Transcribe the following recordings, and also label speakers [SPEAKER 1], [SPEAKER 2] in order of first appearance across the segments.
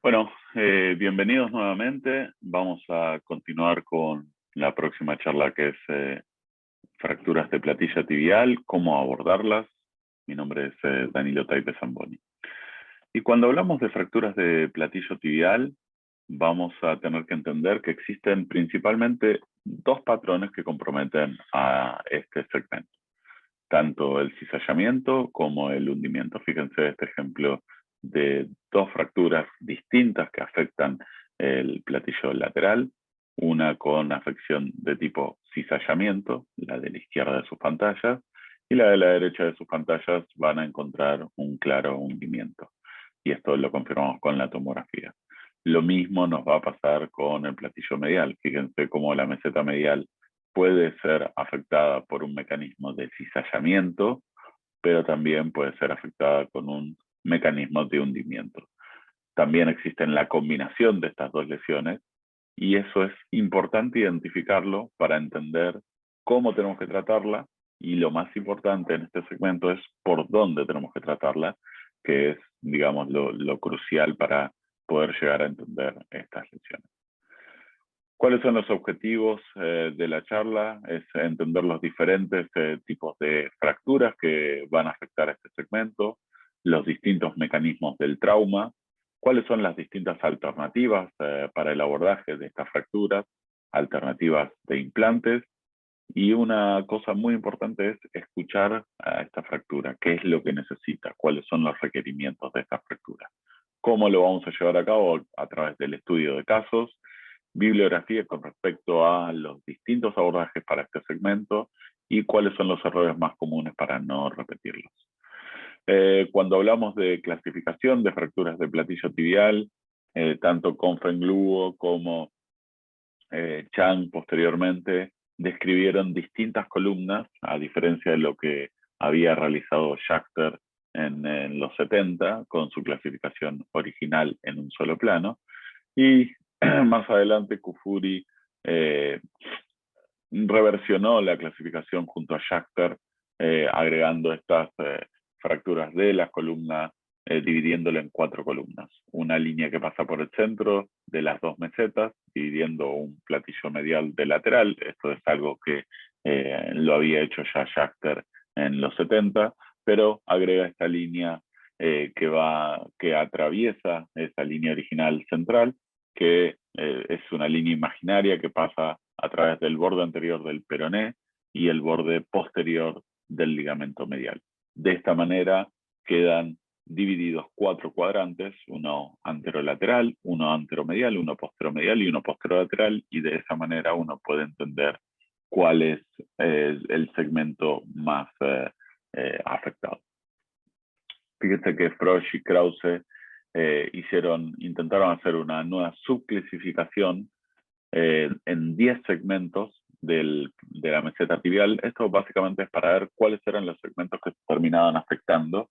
[SPEAKER 1] Bueno, bienvenidos nuevamente. Vamos a continuar con la próxima charla que es fracturas de platilla tibial, cómo abordarlas. Mi nombre es Danilo Taipe Zamboni. Y cuando hablamos de fracturas de platillo tibial, vamos a tener que entender que existen principalmente dos patrones que comprometen a este segmento, tanto el cizallamiento como el hundimiento. Fíjense este ejemplo de dos fracturas distintas que afectan el platillo lateral, una con afección de tipo cizallamiento, la de la izquierda de sus pantallas, y la de la derecha de sus pantallas van a encontrar un claro hundimiento. Y esto lo confirmamos con la tomografía. Lo mismo nos va a pasar con el platillo medial. Fíjense cómo la meseta medial puede ser afectada por un mecanismo de cizallamiento, pero también puede ser afectada con un mecanismo de hundimiento. También existen la combinación de estas dos lesiones y eso es importante identificarlo para entender cómo tenemos que tratarla y lo más importante en este segmento es por dónde tenemos que tratarla, que es, digamos, lo crucial para poder llegar a entender estas lesiones. ¿Cuáles son los objetivos de la charla? Es entender los diferentes tipos de fracturas que van a afectar a este segmento, los distintos mecanismos del trauma, cuáles son las distintas alternativas para el abordaje de estas fracturas, alternativas de implantes, y una cosa muy importante es escuchar a esta fractura, qué es lo que necesita, cuáles son los requerimientos de esta fractura. ¿Cómo lo vamos a llevar a cabo? A través del estudio de casos, bibliografía con respecto a los distintos abordajes para este segmento y cuáles son los errores más comunes para no repetirlos. Cuando hablamos de clasificación de fracturas de platillo tibial, tanto Confengluo como Chang posteriormente describieron distintas columnas, a diferencia de lo que había realizado Schachter en los 70, con su clasificación original en un solo plano. Y más adelante Kufuri reversionó la clasificación junto a Schachter, agregando estas fracturas de las columnas, dividiéndolo en 4 columnas. Una línea que pasa por el centro de las dos mesetas, dividiendo un platillo medial de lateral. Esto es algo que lo había hecho ya Schachter en los 70, pero agrega esta línea que atraviesa esa línea original central, que es una línea imaginaria que pasa a través del borde anterior del peroné y el borde posterior del ligamento medial. De esta manera quedan divididos 4 cuadrantes, uno anterolateral, uno anteromedial, uno posteromedial y uno posterolateral, y de esa manera uno puede entender cuál es el segmento más afectado. Fíjense que Frosch y Krause intentaron hacer una nueva subclasificación en 10 segmentos de la meseta tibial. Esto básicamente es para ver cuáles eran los segmentos que se terminaban afectando.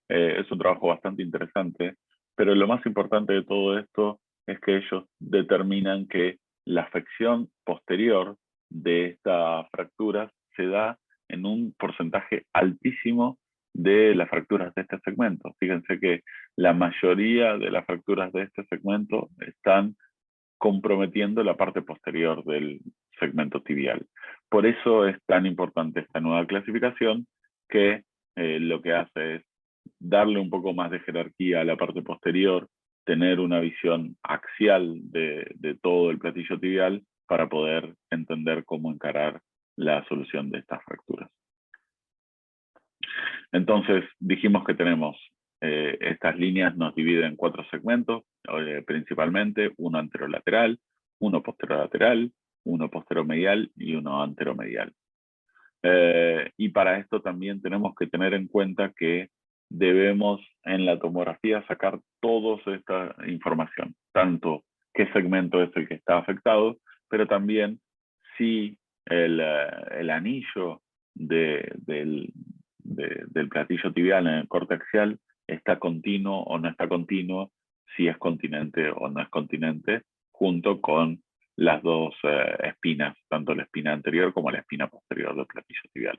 [SPEAKER 1] Es un trabajo bastante interesante, pero lo más importante de todo esto es que ellos determinan que la afección posterior de estas fracturas se da en un porcentaje altísimo de las fracturas de este segmento. Fíjense que la mayoría de las fracturas de este segmento están comprometiendo la parte posterior del segmento tibial. Por eso es tan importante esta nueva clasificación, que lo que hace es darle un poco más de jerarquía a la parte posterior, tener una visión axial de todo el platillo tibial para poder entender cómo encarar la solución de estas fracturas. Entonces dijimos que tenemos estas líneas, nos dividen en 4 segmentos, principalmente uno anterolateral, uno posterolateral, uno posteromedial y uno anteromedial. Y para esto también tenemos que tener en cuenta que debemos en la tomografía sacar toda esta información, tanto qué segmento es el que está afectado, pero también si el anillo del platillo tibial en el corte axial está continuo o no está continuo, si es continente o no es continente, junto con las dos espinas, tanto la espina anterior como la espina posterior del platillo tibial.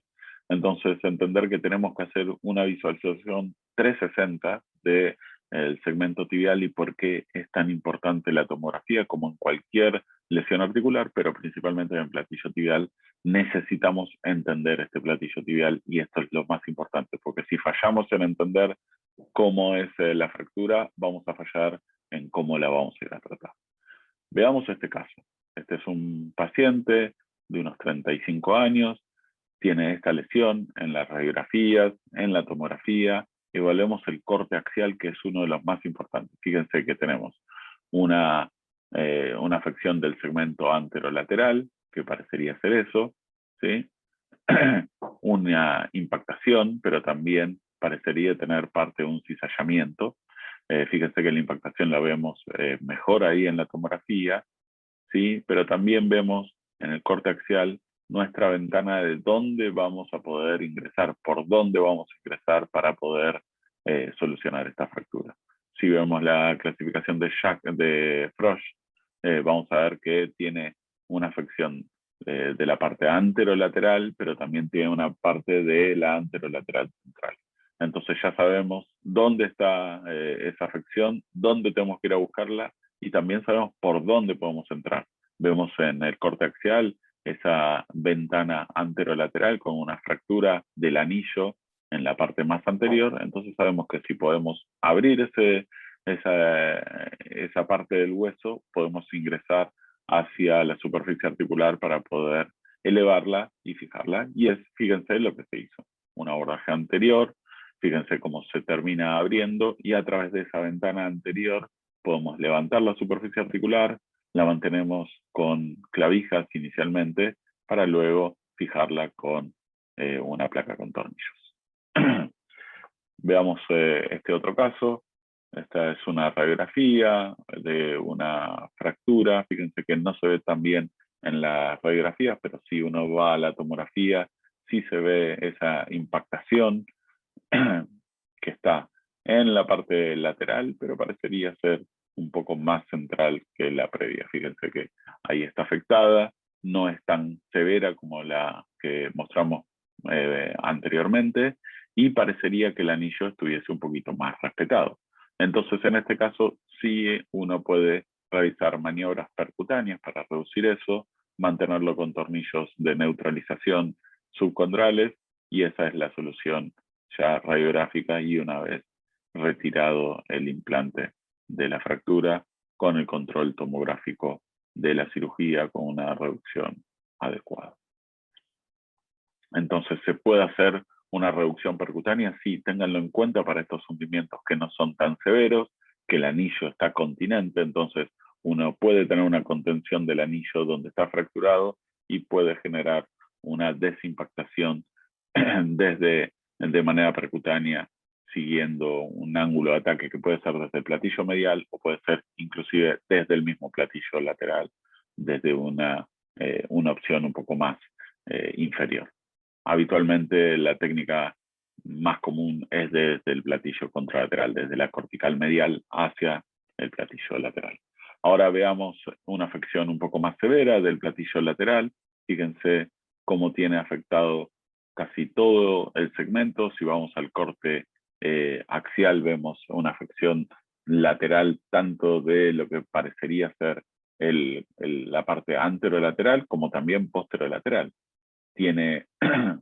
[SPEAKER 1] Entonces, entender que tenemos que hacer una visualización 360 de el segmento tibial y por qué es tan importante la tomografía como en cualquier lesión articular, pero principalmente en el platillo tibial necesitamos entender este platillo tibial y esto es lo más importante, porque si fallamos en entender cómo es la fractura, vamos a fallar en cómo la vamos a ir a tratar. Veamos este caso. Este es un paciente de unos 35 años, tiene esta lesión en las radiografías, en la tomografía. Evaluemos el corte axial, que es uno de los más importantes. Fíjense que tenemos una afección del segmento anterolateral, que parecería ser eso, ¿sí? Una impactación, pero también parecería tener parte de un cizallamiento. Fíjense que la impactación la vemos mejor ahí en la tomografía, ¿sí? Pero también vemos en el corte axial nuestra ventana de dónde vamos a poder ingresar, por dónde vamos a ingresar para poder solucionar esta fractura. Si vemos la clasificación de Frosch, vamos a ver que tiene una afección de la parte anterolateral, pero también tiene una parte de la anterolateral central. Entonces ya sabemos dónde está esa afección, dónde tenemos que ir a buscarla, y también sabemos por dónde podemos entrar. Vemos en el corte axial esa ventana anterolateral con una fractura del anillo en la parte más anterior, entonces sabemos que si podemos abrir esa parte del hueso, podemos ingresar hacia la superficie articular para poder elevarla y fijarla. Y fíjense lo que se hizo. Un abordaje anterior, fíjense cómo se termina abriendo y a través de esa ventana anterior podemos levantar la superficie articular, la mantenemos con clavijas inicialmente, para luego fijarla con una placa con tornillos. Veamos este otro caso. Esta es una radiografía de una fractura. Fíjense que no se ve tan bien en las radiografías, pero si uno va a la tomografía, sí se ve esa impactación que está en la parte lateral, pero parecería ser un poco más central que la previa. Fíjense que ahí está afectada, no es tan severa como la que mostramos anteriormente, y parecería que el anillo estuviese un poquito más respetado. Entonces, en este caso, sí uno puede realizar maniobras percutáneas para reducir eso, mantenerlo con tornillos de neutralización subcondrales, y esa es la solución ya radiográfica, y una vez retirado el implante de la fractura, con el control tomográfico de la cirugía con una reducción adecuada. Entonces, ¿se puede hacer una reducción percutánea? Sí, ténganlo en cuenta para estos hundimientos que no son tan severos, que el anillo está continente, entonces uno puede tener una contención del anillo donde está fracturado y puede generar una desimpactación de manera percutánea, siguiendo un ángulo de ataque que puede ser desde el platillo medial o puede ser inclusive desde el mismo platillo lateral, desde una opción un poco más inferior. Habitualmente la técnica más común es desde el platillo contralateral, desde la cortical medial hacia el platillo lateral. Ahora veamos una afección un poco más severa del platillo lateral. Fíjense cómo tiene afectado casi todo el segmento. Si vamos al corte axial, vemos una afección lateral tanto de lo que parecería ser la parte anterolateral como también posterolateral. Tiene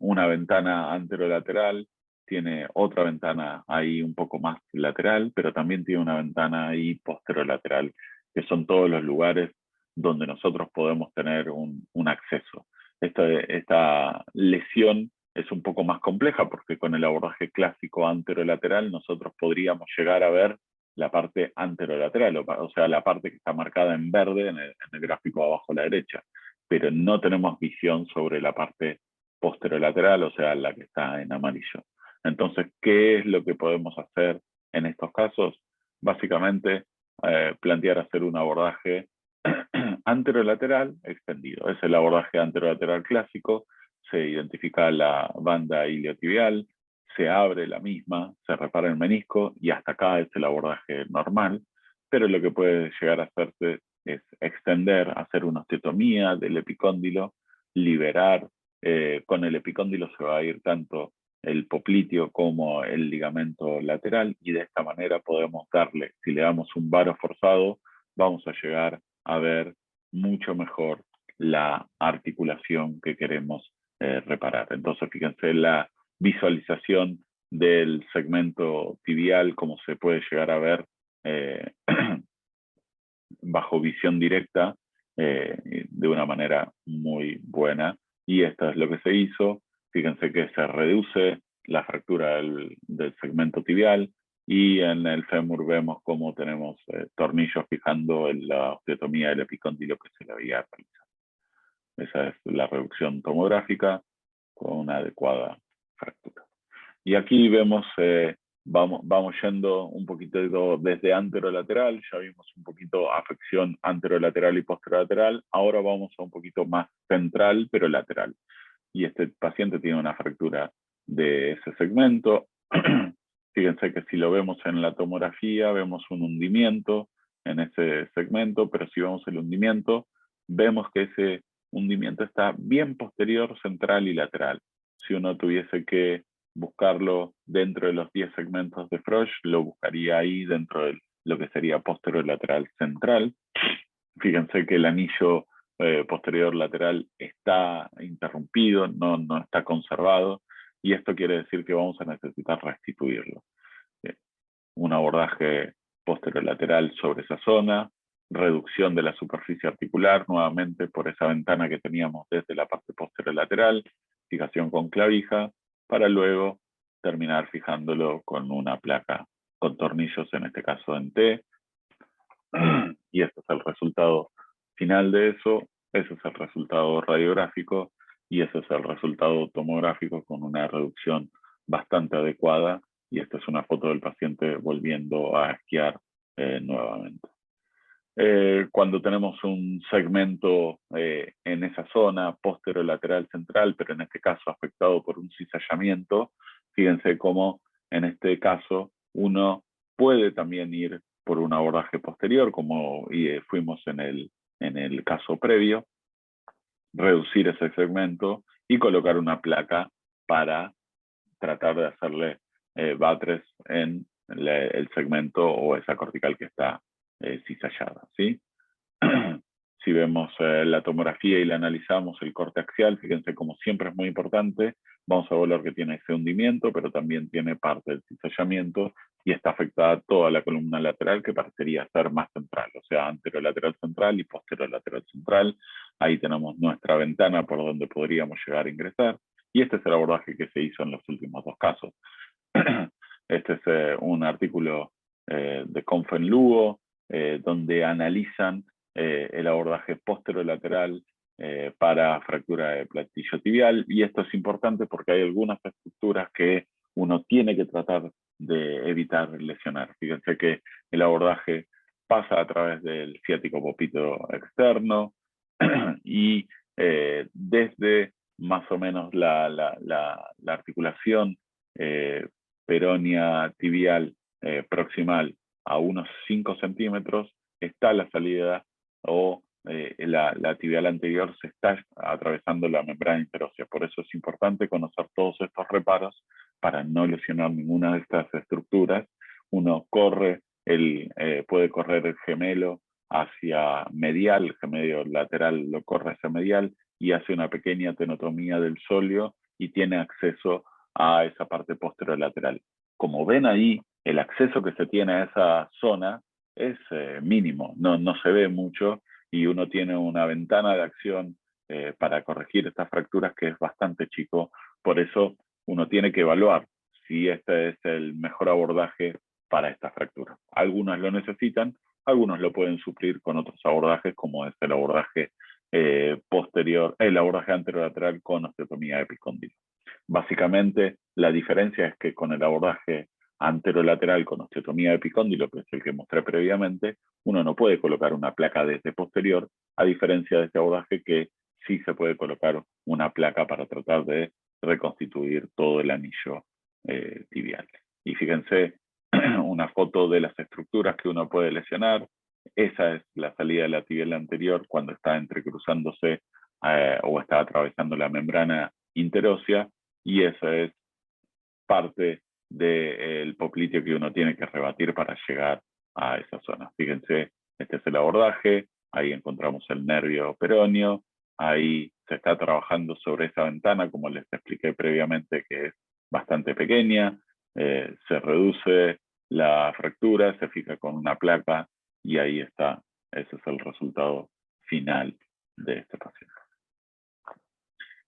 [SPEAKER 1] una ventana anterolateral, tiene otra ventana ahí un poco más lateral, pero también tiene una ventana ahí posterolateral, que son todos los lugares donde nosotros podemos tener un acceso. Esta lesión es un poco más compleja porque con el abordaje clásico anterolateral nosotros podríamos llegar a ver la parte anterolateral, o sea, la parte que está marcada en verde en el gráfico abajo a la derecha, pero no tenemos visión sobre la parte posterolateral, o sea, la que está en amarillo. Entonces, ¿qué es lo que podemos hacer en estos casos? Básicamente, plantear hacer un abordaje anterolateral extendido. Es el abordaje anterolateral clásico, se identifica la banda iliotibial, se abre la misma, se repara el menisco y hasta acá es el abordaje normal, pero lo que puede llegar a hacerse es extender, hacer una osteotomía del epicóndilo, liberar, con el epicóndilo se va a ir tanto el popliteo como el ligamento lateral, y de esta manera podemos darle, si le damos un varo forzado, vamos a llegar a ver mucho mejor la articulación que queremos reparar. Entonces, fíjense la visualización del segmento tibial, como se puede llegar a ver bajo visión directa, de una manera muy buena. Y esto es lo que se hizo. Fíjense que se reduce la fractura del segmento tibial, y en el fémur vemos cómo tenemos tornillos fijando en la osteotomía del epicóndilo que se le había realizado. Esa es la reducción tomográfica con una adecuada fractura. Y aquí vemos, vamos yendo un poquito desde anterolateral, ya vimos un poquito afección anterolateral y posterolateral, ahora vamos a un poquito más central, pero lateral. Y este paciente tiene una fractura de ese segmento. Fíjense que si lo vemos en la tomografía, vemos un hundimiento en ese segmento, pero si vemos el hundimiento, vemos que ese hundimiento está bien posterior, central y lateral. Si uno tuviese que buscarlo dentro de los 10 segmentos de Frosch, lo buscaría ahí dentro de lo que sería posterolateral central. Fíjense que el anillo posterior lateral está interrumpido, no está conservado, y esto quiere decir que vamos a necesitar restituirlo. Un abordaje posterolateral sobre esa zona, reducción de la superficie articular, nuevamente por esa ventana que teníamos desde la parte posterolateral, fijación con clavija, para luego terminar fijándolo con una placa con tornillos, en este caso en T, y este es el resultado final de eso, ese es el resultado radiográfico, y ese es el resultado tomográfico con una reducción bastante adecuada, y esta es una foto del paciente volviendo a esquiar nuevamente. Cuando tenemos un segmento en esa zona posterolateral central, pero en este caso afectado por un cizallamiento, fíjense cómo en este caso uno puede también ir por un abordaje posterior, como fuimos en el caso previo, reducir ese segmento y colocar una placa para tratar de hacerle buttress en el segmento o esa cortical que está cizallada, ¿sí? Si vemos la tomografía y la analizamos, el corte axial, fíjense como siempre es muy importante, vamos a ver que tiene ese hundimiento, pero también tiene parte del cizallamiento, y está afectada toda la columna lateral, que parecería ser más central, o sea, anterolateral central y posterolateral central. Ahí tenemos nuestra ventana por donde podríamos llegar a ingresar, y este es el abordaje que se hizo en los últimos dos casos. Este es un artículo de Confenluo, donde analizan el abordaje posterolateral para fractura de platillo tibial, y esto es importante porque hay algunas estructuras que uno tiene que tratar de evitar lesionar. Fíjense que el abordaje pasa a través del ciático popito externo y desde más o menos la articulación peronea tibial proximal a unos 5 centímetros está la salida, o la tibial anterior se está atravesando la membrana interósea. Por eso es importante conocer todos estos reparos para no lesionar ninguna de estas estructuras. Uno puede correr el gemelo hacia medial, el gemelo lateral lo corre hacia medial y hace una pequeña tenotomía del sóleo y tiene acceso a esa parte posterolateral. Como ven ahí, el acceso que se tiene a esa zona es mínimo, no se ve mucho, y uno tiene una ventana de acción para corregir estas fracturas que es bastante chico. Por eso uno tiene que evaluar si este es el mejor abordaje para esta fractura. Algunos lo necesitan, algunos lo pueden suplir con otros abordajes, como es el abordaje posterior, el abordaje anterolateral con osteotomía epicóndilo. Básicamente, la diferencia es que con el abordaje anterolateral con osteotomía epicóndilo, que es el que mostré previamente, uno no puede colocar una placa desde posterior, a diferencia de este abordaje que sí se puede colocar una placa para tratar de reconstituir todo el anillo tibial. Y fíjense una foto de las estructuras que uno puede lesionar. Esa es la salida de la tibial anterior cuando está entrecruzándose o está atravesando la membrana interósea, y esa es parte del popliteo que uno tiene que rebatir para llegar a esa zona. Fíjense, este es el abordaje, ahí encontramos el nervio peroneo, ahí se está trabajando sobre esa ventana, como les expliqué previamente, que es bastante pequeña, se reduce la fractura, se fija con una placa y ahí está, ese es el resultado final de este paciente.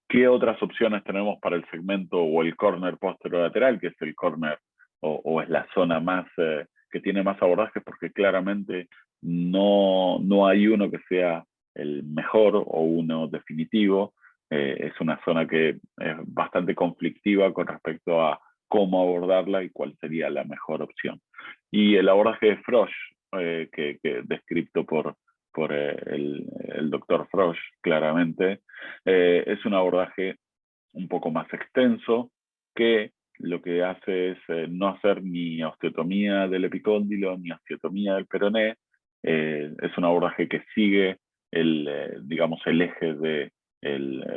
[SPEAKER 1] ¿Qué otras opciones tenemos para el segmento o el córner posterolateral, que es el córner o es la zona más que tiene más abordaje? Porque claramente no hay uno que sea el mejor o uno definitivo. Es una zona que es bastante conflictiva con respecto a cómo abordarla y cuál sería la mejor opción. Y el abordaje de Frosch, que descrito por el doctor Frosch, claramente, es un abordaje un poco más extenso que lo que hace es no hacer ni osteotomía del epicóndilo ni osteotomía del peroné. Es un abordaje que sigue digamos, el eje del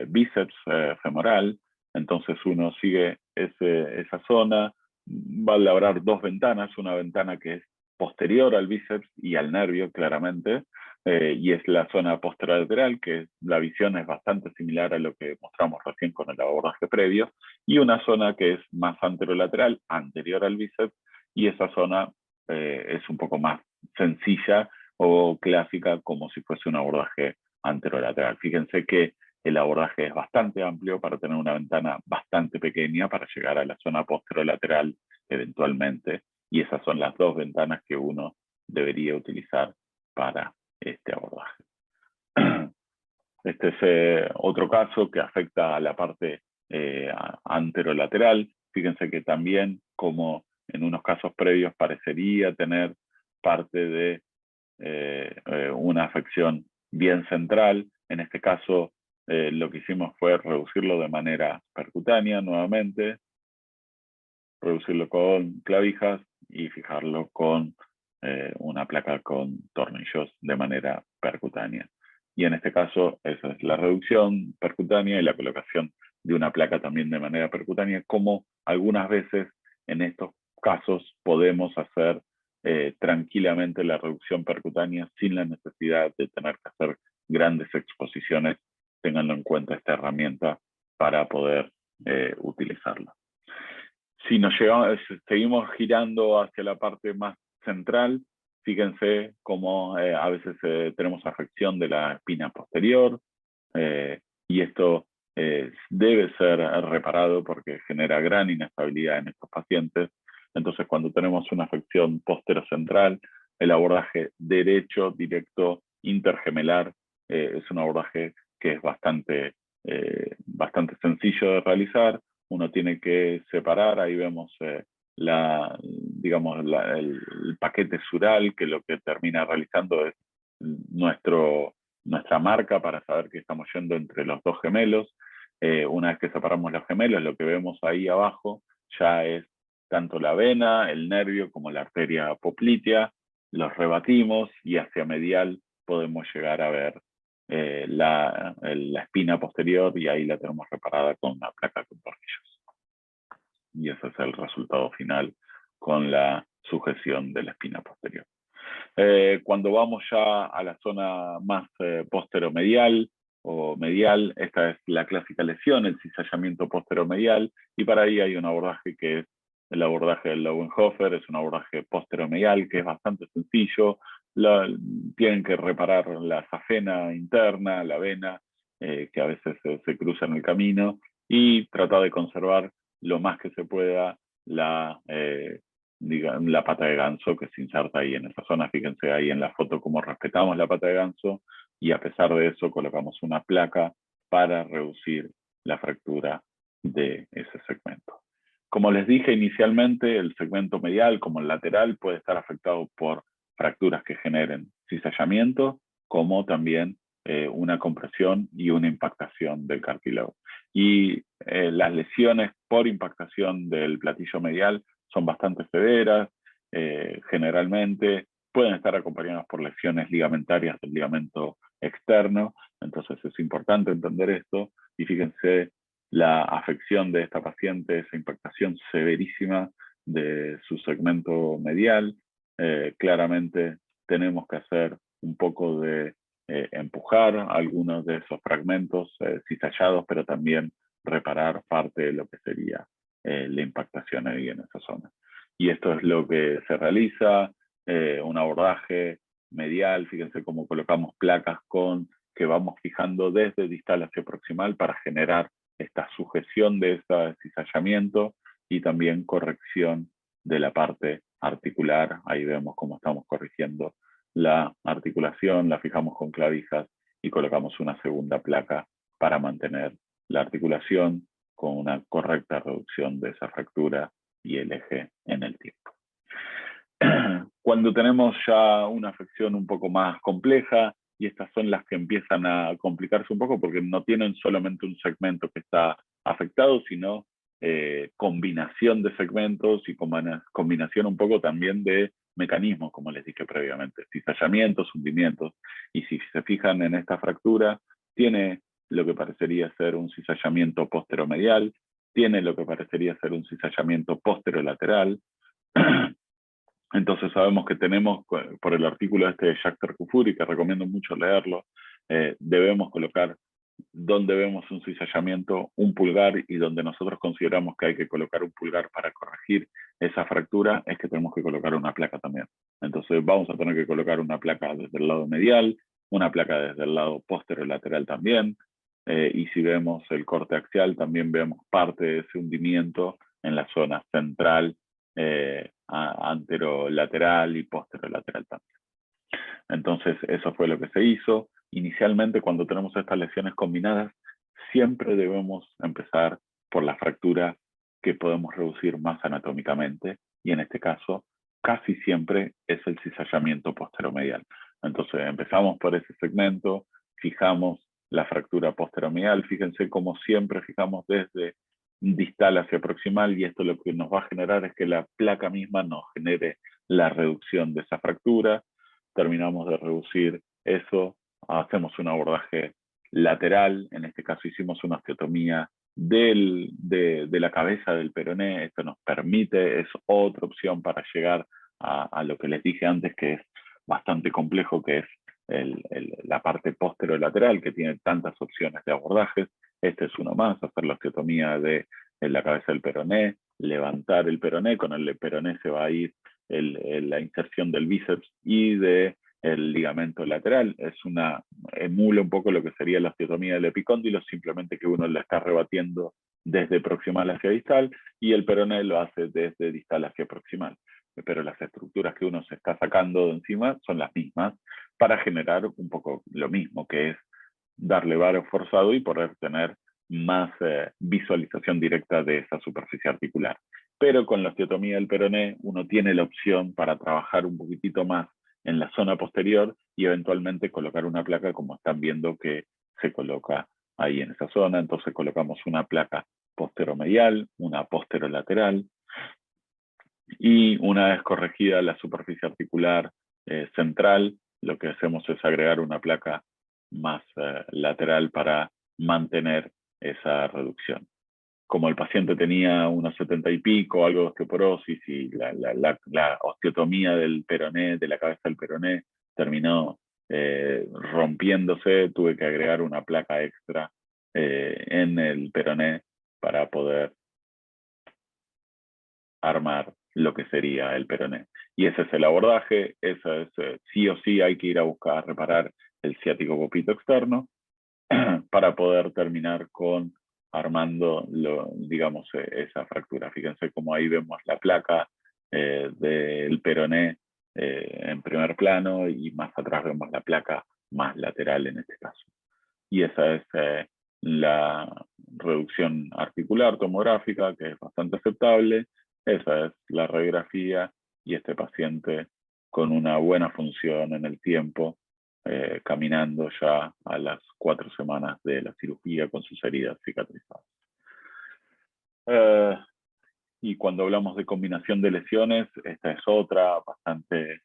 [SPEAKER 1] bíceps femoral. Entonces uno sigue esa zona, va a labrar dos ventanas, una ventana que es posterior al bíceps y al nervio, claramente, y es la zona posterolateral, que la visión es bastante similar a lo que mostramos recién con el abordaje previo, y una zona que es más anterolateral, anterior al bíceps, y esa zona es un poco más sencilla o clásica, como si fuese un abordaje anterolateral. Fíjense que el abordaje es bastante amplio para tener una ventana bastante pequeña para llegar a la zona posterolateral eventualmente, y esas son las dos ventanas que uno debería utilizar para este abordaje. Este es otro caso que afecta a la parte anterolateral. Fíjense que también, como en unos casos previos, parecería tener parte de una afección bien central. En este caso, lo que hicimos fue reducirlo de manera percutánea nuevamente, reducirlo con clavijas y fijarlo con una placa con tornillos de manera percutánea. Y en este caso, esa es la reducción percutánea y la colocación de una placa también de manera percutánea, como algunas veces en estos casos podemos hacer tranquilamente la reducción percutánea sin la necesidad de tener que hacer grandes exposiciones. Ténganlo en cuenta esta herramienta para poder utilizarla. Si seguimos girando hacia la parte más central, fíjense cómo a veces tenemos afección de la espina posterior, y esto debe ser reparado porque genera gran inestabilidad en estos pacientes. Entonces, cuando tenemos una afección posterocentral, el abordaje derecho, directo, intergemelar, es un abordaje que es bastante sencillo de realizar. Uno tiene que separar, ahí vemos digamos, el paquete sural, que lo que termina realizando es nuestra marca para saber que estamos yendo entre los dos gemelos. Una vez que separamos los gemelos, lo que vemos ahí abajo ya es tanto la vena, el nervio, como la arteria poplitea. Los rebatimos y hacia medial podemos llegar a ver la espina posterior, y ahí la tenemos reparada con una placa con tornillos. Y ese es el resultado final con la sujeción de la espina posterior. Cuando vamos ya a la zona más posteromedial o medial, esta es la clásica lesión, el cizallamiento posteromedial, y para ahí hay un abordaje que es el abordaje del Lauenhofer. Es un abordaje posteromedial que es bastante sencillo. Tienen que reparar la safena interna, la vena, que a veces se cruza en el camino, y tratar de conservar lo más que se pueda la pata de ganso que se inserta ahí en esa zona. Fíjense ahí en la foto cómo respetamos la pata de ganso, y a pesar de eso colocamos una placa para reducir la fractura de ese segmento. Como les dije inicialmente, el segmento medial como el lateral puede estar afectado por fracturas que generen cizallamiento, como también una compresión y una impactación del cartílago. Y las lesiones por impactación del platillo medial son bastante severas, generalmente pueden estar acompañadas por lesiones ligamentarias del ligamento externo. Entonces es importante entender esto, y fíjense la afección de esta paciente, esa impactación severísima de su segmento medial. Claramente tenemos que hacer un poco de empujar algunos de esos fragmentos cisallados, pero también reparar parte de lo que sería la impactación ahí en esa zona. Y esto es lo que se realiza, un abordaje medial, fíjense cómo colocamos placas que vamos fijando desde distal hacia proximal para generar esta sujeción de ese cizallamiento y también corrección de la parte articular. Ahí vemos cómo estamos corrigiendo la articulación, la fijamos con clavijas y colocamos una segunda placa para mantener la articulación con una correcta reducción de esa fractura y el eje en el tiempo. Cuando tenemos ya una afección un poco más compleja, y estas son las que empiezan a complicarse un poco porque no tienen solamente un segmento que está afectado, sino combinación de segmentos y combinación un poco también de mecanismos, como les dije previamente, cizallamientos, hundimientos. Y si se fijan en esta fractura, tiene lo que parecería ser un cizallamiento posteromedial, tiene lo que parecería ser un cizallamiento posterolateral. Entonces sabemos que tenemos, por el artículo este de Jacques Terkufuri, que recomiendo mucho leerlo, debemos colocar donde vemos un cizallamiento, un pulgar, y donde nosotros consideramos que hay que colocar un pulgar para corregir esa fractura, es que tenemos que colocar una placa también. Entonces vamos a tener que colocar una placa desde el lado medial, una placa desde el lado posterolateral también, y si vemos el corte axial, también vemos parte de ese hundimiento en la zona central, anterolateral y posterolateral también. Entonces eso fue lo que se hizo. Inicialmente, cuando tenemos estas lesiones combinadas, siempre debemos empezar por la fractura que podemos reducir más anatómicamente, y en este caso casi siempre es el cizallamiento posteromedial. Entonces empezamos por ese segmento, fijamos la fractura posteromedial, fíjense cómo siempre fijamos desde distal hacia proximal, y esto lo que nos va a generar es que la placa misma nos genere la reducción de esa fractura. Terminamos de reducir eso, hacemos un abordaje lateral, en este caso hicimos una osteotomía de la cabeza del peroné. Esto nos permite, es otra opción para llegar a lo que les dije antes, que es bastante complejo, que es la parte posterolateral, que tiene tantas opciones de abordajes. Este es uno más, hacer la osteotomía de la cabeza del peroné, levantar el peroné, con el peroné se va a ir la inserción del bíceps y del ligamento lateral. Emula un poco lo que sería la osteotomía del epicóndilo, simplemente que uno la está rebatiendo desde proximal hacia distal y el peroné lo hace desde distal hacia proximal. Pero las estructuras que uno se está sacando de encima son las mismas para generar un poco lo mismo, que es darle varo forzado y poder tener más visualización directa de esa superficie articular. Pero con la osteotomía del peroné uno tiene la opción para trabajar un poquitito más en la zona posterior y eventualmente colocar una placa, como están viendo que se coloca ahí en esa zona. Entonces colocamos una placa posteromedial, una posterolateral, y una vez corregida la superficie articular central, lo que hacemos es agregar una placa más lateral para mantener esa reducción. Como el paciente tenía unos 70 y pico, algo de osteoporosis, y la osteotomía del peroné, de la cabeza del peroné, terminó rompiéndose, tuve que agregar una placa extra en el peroné para poder armar lo que sería el peroné. Y ese es el abordaje, eso es sí o sí hay que ir a buscar, reparar el ciático copito externo para poder terminar con armando, digamos, esa fractura. Fíjense cómo ahí vemos la placa del peroné en primer plano, y más atrás vemos la placa más lateral en este caso. Y esa es la reducción articular tomográfica, que es bastante aceptable. Esa es la radiografía, y este paciente con una buena función en el tiempo, caminando ya a las 4 semanas de la cirugía con sus heridas cicatrizadas. Y cuando hablamos de combinación de lesiones, esta es otra bastante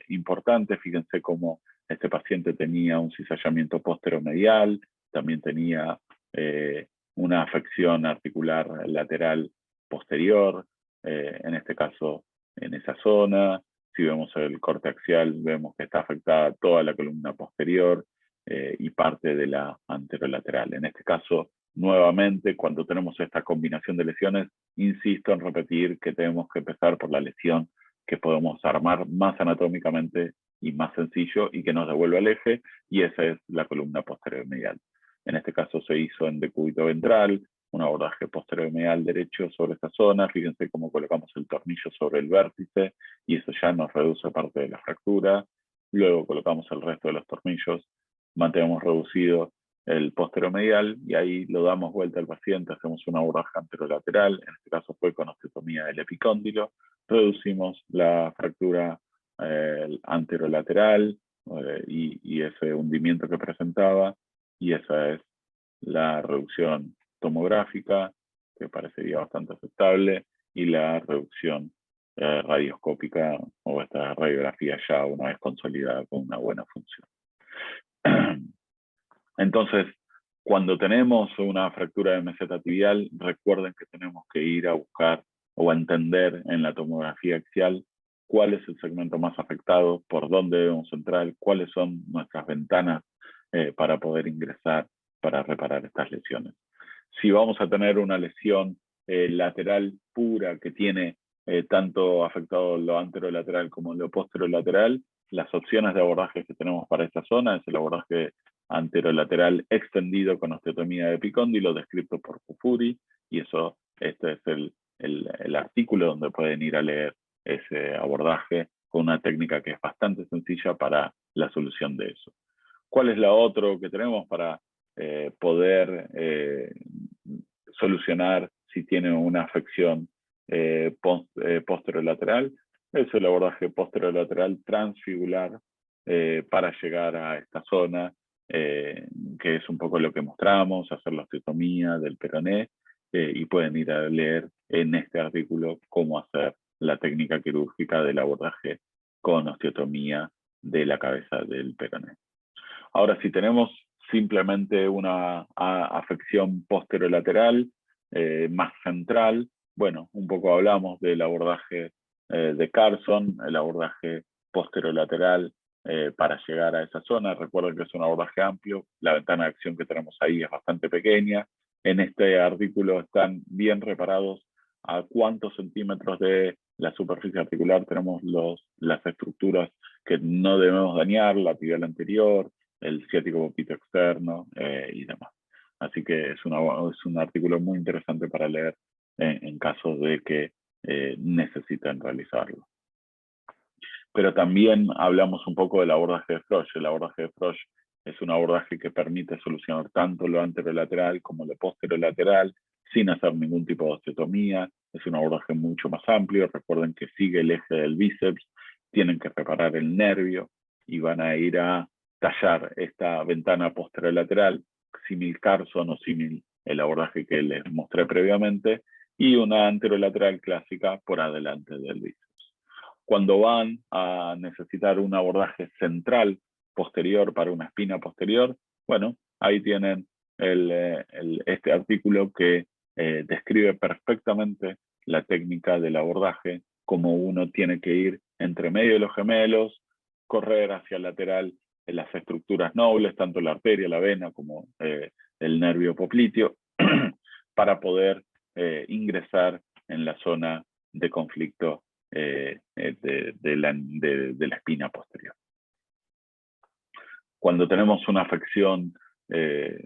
[SPEAKER 1] importante. Fíjense cómo este paciente tenía un cizallamiento posteromedial, también tenía una afección articular lateral posterior, en este caso en esa zona. Si vemos el corte axial, vemos que está afectada toda la columna posterior y parte de la anterolateral. En este caso, nuevamente, cuando tenemos esta combinación de lesiones, insisto en repetir que tenemos que empezar por la lesión que podemos armar más anatómicamente y más sencillo y que nos devuelve al eje, y esa es la columna posterior medial. En este caso se hizo en decúbito ventral, un abordaje posterior medial derecho sobre esta zona. Fíjense cómo colocamos el tornillo sobre el vértice y eso ya nos reduce parte de la fractura. Luego colocamos el resto de los tornillos, mantenemos reducido el posterior medial y ahí lo damos vuelta al paciente, hacemos un abordaje anterolateral, en este caso fue con osteotomía del epicóndilo, reducimos la fractura anterolateral y ese hundimiento que presentaba, y esa es la reducción tomográfica, que parecería bastante aceptable, y la reducción radioscópica o esta radiografía ya una vez consolidada con una buena función. Entonces, cuando tenemos una fractura de meseta tibial, recuerden que tenemos que ir a buscar o a entender en la tomografía axial cuál es el segmento más afectado, por dónde debemos entrar, cuáles son nuestras ventanas para poder ingresar para reparar estas lesiones. Si vamos a tener una lesión lateral pura que tiene tanto afectado lo anterolateral como lo posterolateral, las opciones de abordaje que tenemos para esta zona es el abordaje anterolateral extendido con osteotomía de epicóndilo, descrito por Kufuri, y eso, este es el artículo donde pueden ir a leer ese abordaje con una técnica que es bastante sencilla para la solución de eso. ¿Cuál es la otra que tenemos para poder solucionar si tiene una afección posterolateral? Es el abordaje posterolateral transfigular para llegar a esta zona, que es un poco lo que mostramos, hacer la osteotomía del peroné, y pueden ir a leer en este artículo cómo hacer la técnica quirúrgica del abordaje con osteotomía de la cabeza del peroné. Ahora, si tenemos simplemente una afección posterolateral más central, bueno, un poco hablamos del abordaje de Carson, el abordaje posterolateral para llegar a esa zona. Recuerden que es un abordaje amplio, la ventana de acción que tenemos ahí es bastante pequeña. En este artículo están bien reparados a cuántos centímetros de la superficie articular tenemos las estructuras que no debemos dañar, la tibial anterior, el ciático popito externo y demás. Así que es un artículo muy interesante para leer en caso de que necesiten realizarlo. Pero también hablamos un poco del abordaje de Frosch. El abordaje de Frosch es un abordaje que permite solucionar tanto lo anterolateral como lo posterolateral sin hacer ningún tipo de osteotomía. Es un abordaje mucho más amplio. Recuerden que sigue el eje del bíceps, tienen que preparar el nervio y van a ir a tallar esta ventana posterolateral, símil Carson o símil el abordaje que les mostré previamente, y una anterolateral clásica por adelante del bíceps. Cuando van a necesitar un abordaje central posterior para una espina posterior, bueno, ahí tienen este artículo que describe perfectamente la técnica del abordaje, como uno tiene que ir entre medio de los gemelos, correr hacia el lateral en las estructuras nobles, tanto la arteria, la vena, como el nervio popliteo, para poder ingresar en la zona de conflicto de la espina posterior. Cuando tenemos una afección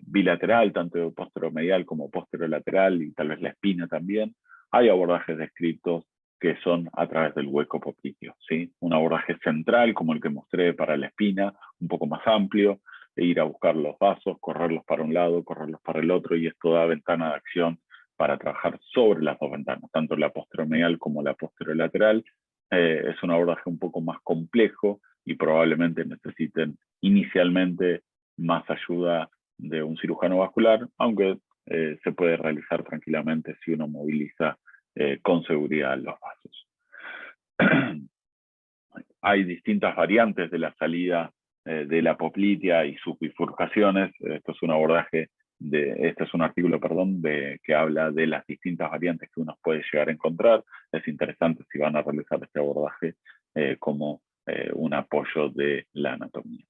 [SPEAKER 1] bilateral, tanto posteromedial como posterolateral, y tal vez la espina también, hay abordajes descritos que son a través del hueco popliteo, ¿sí? Un abordaje central, como el que mostré para la espina, un poco más amplio, e ir a buscar los vasos, correrlos para un lado, correrlos para el otro, y esto da ventana de acción para trabajar sobre las dos ventanas, tanto la posteromedial como la posterolateral. Es un abordaje un poco más complejo y probablemente necesiten inicialmente más ayuda de un cirujano vascular, aunque se puede realizar tranquilamente si uno moviliza con seguridad los vasos. Hay distintas variantes de la salida de la poplitea y sus bifurcaciones. Esto es un abordaje este es un artículo, perdón, que habla de las distintas variantes que uno puede llegar a encontrar. Es interesante si van a realizar este abordaje como un apoyo de la anatomía.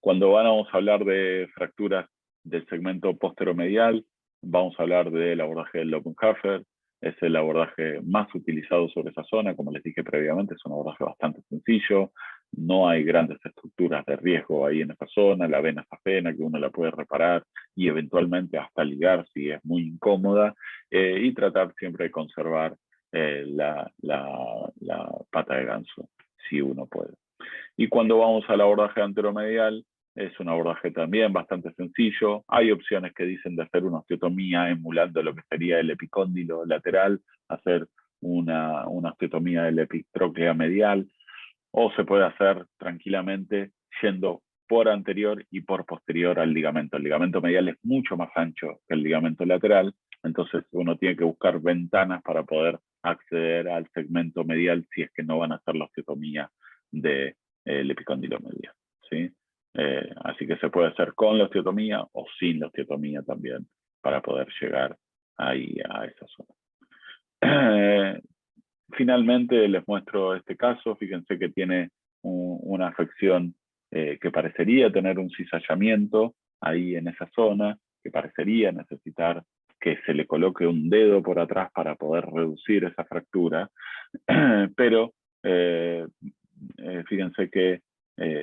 [SPEAKER 1] Cuando vamos a hablar de fracturas del segmento posteromedial, vamos a hablar del abordaje del Lopenhofer. Es el abordaje más utilizado sobre esa zona. Como les dije previamente, es un abordaje bastante sencillo. No hay grandes estructuras de riesgo ahí en esa zona. La vena es apenas que uno la puede reparar y eventualmente hasta ligar si es muy incómoda, y tratar siempre de conservar la pata de ganso, si uno puede. Y cuando vamos al abordaje anteromedial, es un abordaje también bastante sencillo. Hay opciones que dicen de hacer una osteotomía emulando lo que sería el epicóndilo lateral, hacer una osteotomía del epitróclea medial, o se puede hacer tranquilamente yendo por anterior y por posterior al ligamento. El ligamento medial es mucho más ancho que el ligamento lateral, entonces uno tiene que buscar ventanas para poder acceder al segmento medial si es que no van a hacer la osteotomía del epicóndilo medial, ¿sí? Así que se puede hacer con la osteotomía o sin la osteotomía también para poder llegar ahí a esa zona. Finalmente les muestro este caso. Fíjense que tiene una afección que parecería tener un cizallamiento ahí en esa zona, que parecería necesitar que se le coloque un dedo por atrás para poder reducir esa fractura, pero fíjense que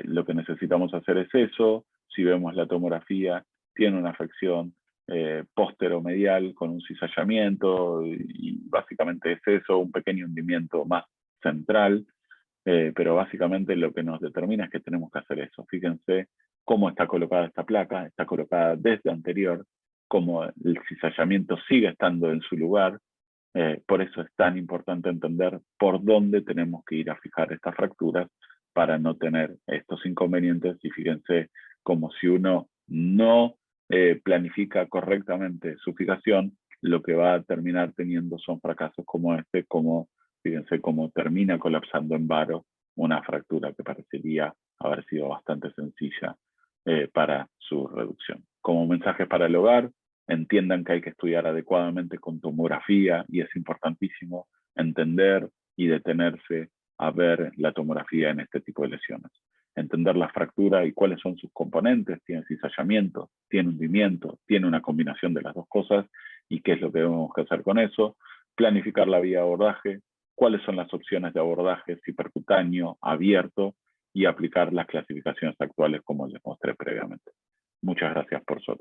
[SPEAKER 1] lo que necesitamos hacer es eso. Si vemos la tomografía, tiene una afección posteromedial con un cizallamiento, y básicamente es eso, un pequeño hundimiento más central, pero básicamente lo que nos determina es que tenemos que hacer eso. Fíjense cómo está colocada esta placa. Está colocada desde anterior, como el cizallamiento sigue estando en su lugar. Por eso es tan importante entender por dónde tenemos que ir a fijar estas fracturas para no tener estos inconvenientes. Y fíjense como si uno no planifica correctamente su fijación, lo que va a terminar teniendo son fracasos como este, como fíjense cómo termina colapsando en varo una fractura que parecería haber sido bastante sencilla para su reducción. Como mensajes para el hogar, entiendan que hay que estudiar adecuadamente con tomografía, y es importantísimo entender y detenerse a ver la tomografía en este tipo de lesiones. Entender la fractura y cuáles son sus componentes. Tiene cizallamiento, tiene hundimiento, tiene una combinación de las dos cosas, y qué es lo que debemos hacer con eso. Planificar la vía de abordaje, cuáles son las opciones de abordaje, si percutáneo, abierto, y aplicar las clasificaciones actuales como les mostré previamente. Muchas gracias por su atención.